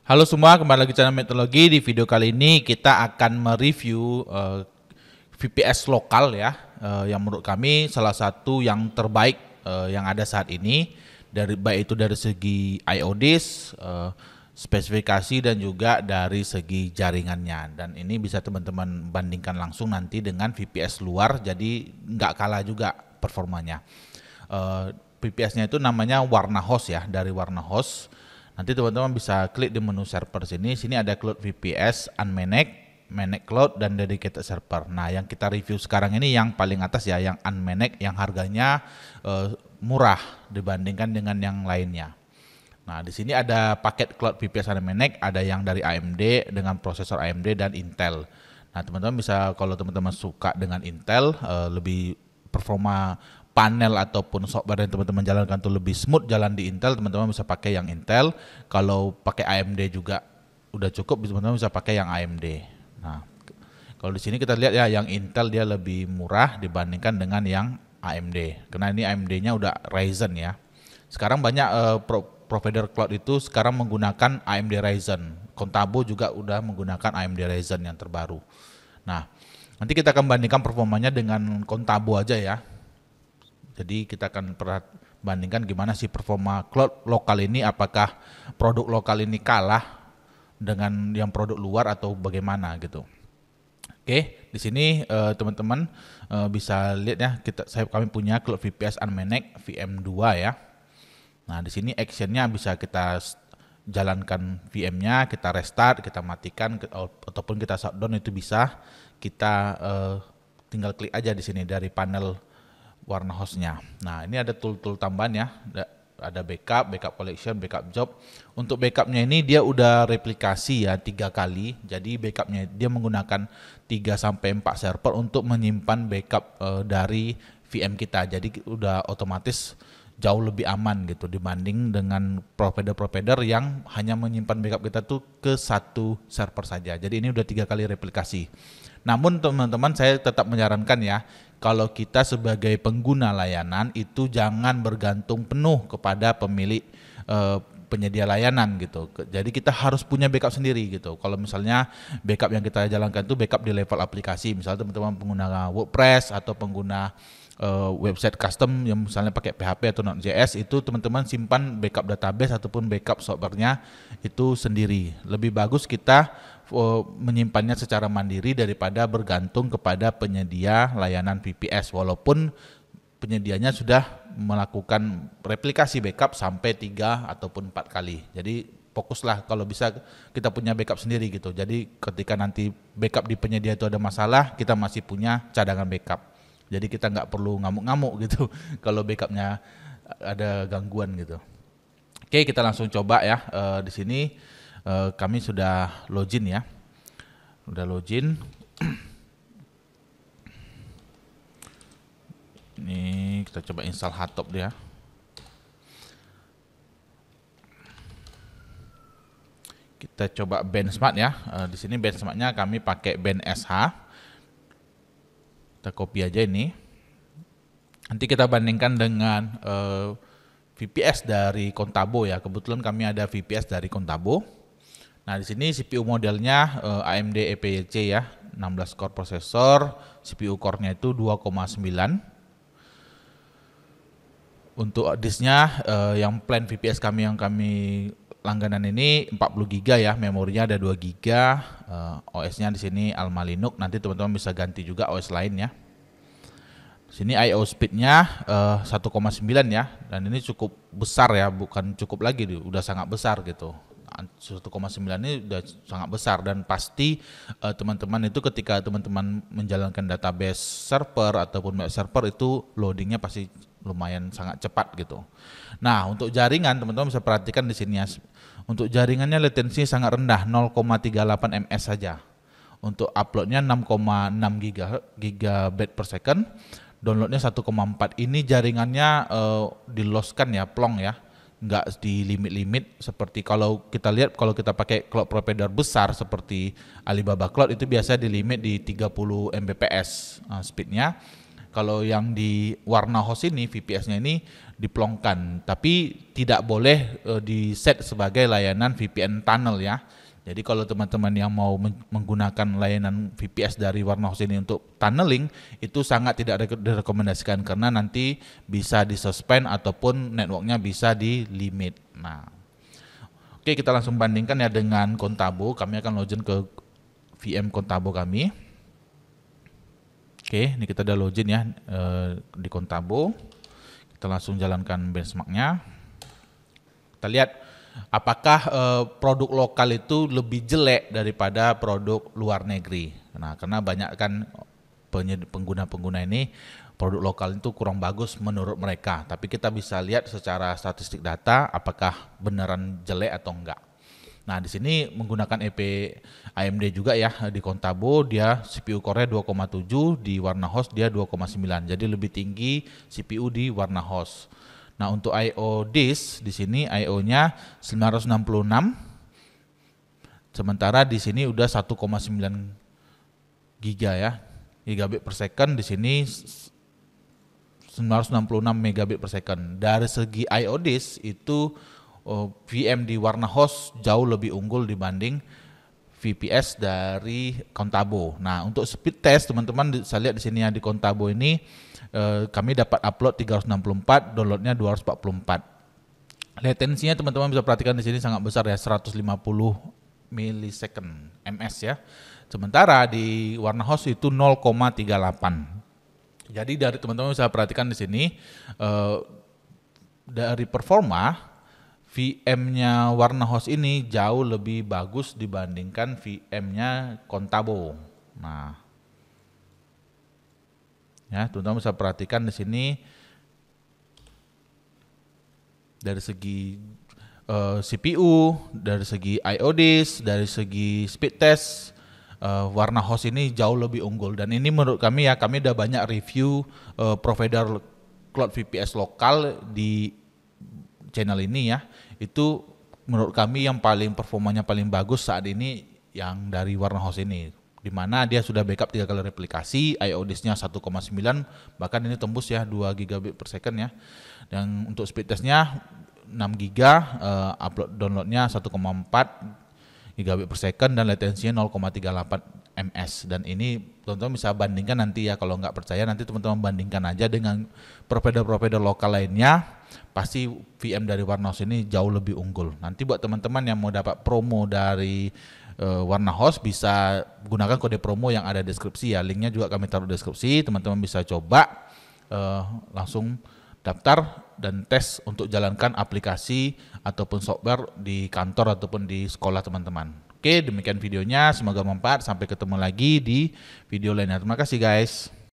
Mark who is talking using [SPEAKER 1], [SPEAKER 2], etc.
[SPEAKER 1] Halo semua, kembali lagi channel Meteorologi. Di video kali ini kita akan mereview VPS lokal ya, yang menurut kami salah satu yang terbaik yang ada saat ini, baik itu dari segi IODIS, spesifikasi dan juga dari segi jaringannya. Dan ini bisa teman-teman bandingkan langsung nanti dengan VPS luar, jadi nggak kalah juga performanya. VPS-nya itu namanya Warnahos ya, dari Warnahos. Nanti teman-teman bisa klik di menu server sini. Sini ada Cloud VPS, Unmanaged, Managed Cloud, dan Dedicated Server. Nah, yang kita review sekarang ini yang paling atas ya, yang Unmanaged, yang harganya murah dibandingkan dengan yang lainnya. Nah, di sini ada paket Cloud VPS Unmanaged, ada yang dari AMD dengan prosesor AMD dan Intel. Nah, teman-teman bisa, kalau teman-teman suka dengan Intel, lebih performa panel ataupun software yang teman-teman jalankan itu lebih smooth jalan di Intel, teman-teman bisa pakai yang Intel. Kalau pakai AMD juga udah cukup, teman-teman bisa pakai yang AMD. Nah, kalau di sini kita lihat ya, yang Intel dia lebih murah dibandingkan dengan yang AMD. Karena ini AMD-nya udah Ryzen ya. Sekarang banyak provider cloud itu sekarang menggunakan AMD Ryzen. Contabo juga udah menggunakan AMD Ryzen yang terbaru. Nah, nanti kita akan bandingkan performanya dengan Contabo aja ya. Jadi kita akan bandingkan gimana sih performa cloud lokal ini, apakah produk lokal ini kalah dengan yang produk luar atau bagaimana gitu. Oke, di sini teman-teman bisa lihat ya, kami punya Cloud VPS Unmanaged VM2 ya. Nah, di sini actionnya bisa kita jalankan VM-nya, kita restart, kita matikan ataupun kita shutdown, itu bisa. Kita tinggal klik aja di sini dari panel Warnahosnya. Nah, ini ada tool-tool tambahan ya, ada backup collection, backup job. Untuk backupnya ini dia udah replikasi ya 3 kali. Jadi backupnya dia menggunakan 3-4 server untuk menyimpan backup dari VM kita. Jadi udah otomatis jauh lebih aman gitu dibanding dengan provider-provider yang hanya menyimpan backup kita tuh ke satu server saja. Jadi ini udah 3 kali replikasi. Namun teman-teman, saya tetap menyarankan ya, kalau kita sebagai pengguna layanan itu jangan bergantung penuh kepada pemilik penyedia layanan gitu. Jadi kita harus punya backup sendiri gitu. Kalau misalnya backup yang kita jalankan itu backup di level aplikasi, misalnya teman-teman pengguna WordPress atau pengguna website custom yang misalnya pakai PHP atau Node.js, itu teman-teman simpan backup database ataupun backup softwarenya itu sendiri. Lebih bagus kita menyimpannya secara mandiri daripada bergantung kepada penyedia layanan VPS, walaupun penyedianya sudah melakukan replikasi backup sampai 3 ataupun 4 kali. Jadi fokuslah kalau bisa kita punya backup sendiri gitu. Jadi ketika nanti backup di penyedia itu ada masalah, kita masih punya cadangan backup. Jadi kita nggak perlu ngamuk-ngamuk gitu kalau backupnya ada gangguan gitu. Oke, kita langsung coba ya. Di sini kami sudah login ya. Udah login. Ini kita coba install Hotop dia. Kita coba benchmark ya. Di sini benchmarknya kami pakai Ben SH. Kita copy aja ini. Nanti kita bandingkan dengan VPS dari Contabo ya. Kebetulan kami ada VPS dari Contabo. Nah, di sini CPU modelnya AMD EPYC ya, 16 core prosesor, CPU core-nya itu 2,9. Untuk disknya yang plan VPS kami yang kami langganan ini 40 GB ya, memorinya ada 2 GB, OS-nya di sini Alma Linux. Nanti teman-teman bisa ganti juga OS lain ya. Sini I/O speed-nya 1,9 ya, dan ini cukup besar ya, bukan cukup lagi, udah sangat besar gitu. 1,9 ini udah sangat besar, dan pasti teman-teman itu ketika teman-teman menjalankan database server ataupun web server itu loadingnya pasti lumayan sangat cepat gitu. Nah, untuk jaringan teman-teman bisa perhatikan di sini ya. Untuk jaringannya latensi sangat rendah, 0,38 ms saja. Untuk uploadnya 6,6 GB per second, downloadnya 1,4. Ini jaringannya di loss-kan ya, plong ya, nggak di limit-limit seperti kalau kita lihat, kalau kita pakai cloud provider besar seperti Alibaba Cloud itu biasa di limit di 30 Mbps speednya. Kalau yang di warna host ini VPS-nya ini diplongkan, tapi tidak boleh di set sebagai layanan VPN tunnel ya. Jadi kalau teman-teman yang mau menggunakan layanan VPS dari warna host ini untuk tunneling, itu sangat tidak direkomendasikan karena nanti bisa disuspend ataupun networknya bisa di limit. Nah, oke, kita langsung bandingkan ya dengan Contabo. Kami akan login ke VM Contabo kami. Oke, ini kita udah login ya di Contabo. Kita langsung jalankan benchmarknya. Kita lihat apakah produk lokal itu lebih jelek daripada produk luar negeri. Nah, karena banyak kan pengguna-pengguna ini produk lokal itu kurang bagus menurut mereka. Tapi kita bisa lihat secara statistik data apakah beneran jelek atau enggak. Nah, di sini menggunakan EP AMD juga ya di Contabo, dia CPU core-nya 2,7, di warna host dia 2,9. Jadi lebih tinggi CPU di warna host. Nah, untuk IO disk di sini IO-nya 966. Sementara di sini udah 1,9 giga ya. Gigabit per second, di sini 966 megabit per second. Dari segi IO disk itu VM di warna host jauh lebih unggul dibanding VPS dari Contabo. Nah, untuk speed test teman-teman saya lihat di sini ya di Contabo ini kami dapat upload 364, downloadnya 244. Latensinya teman-teman bisa perhatikan di sini sangat besar ya, 150 milisecond ms ya. Sementara di warna host itu 0,38. Jadi dari teman-teman bisa perhatikan di sini dari performa VM-nya warna host ini jauh lebih bagus dibandingkan VM-nya Contabo. Nah, ya teman-teman bisa perhatikan di sini dari segi CPU, dari segi IO disk, dari segi speed test, warna host ini jauh lebih unggul. Dan ini menurut kami ya, kami udah banyak review provider cloud VPS lokal di channel ini ya, itu menurut kami yang paling performanya paling bagus saat ini yang dari warna host ini, dimana dia sudah backup 3 kali replikasi, IO disk-nya 1,9, bahkan ini tembus ya 2 gigabit per second ya. Dan untuk speed test-nya 6 giga, upload download-nya 1,4 gigabit per second dan latensinya 0,38 ms. Dan ini teman-teman bisa bandingkan nanti ya, kalau nggak percaya nanti teman-teman bandingkan aja dengan provider-provider lokal lainnya. Pasti VM dari warna host ini jauh lebih unggul. Nanti buat teman-teman yang mau dapat promo dari warna host bisa gunakan kode promo yang ada di deskripsi ya. Linknya juga kami taruh di deskripsi. Teman-teman bisa coba langsung daftar dan tes untuk jalankan aplikasi ataupun software di kantor ataupun di sekolah teman-teman. Oke, demikian videonya. Semoga bermanfaat. Sampai ketemu lagi di video lainnya. Terima kasih guys.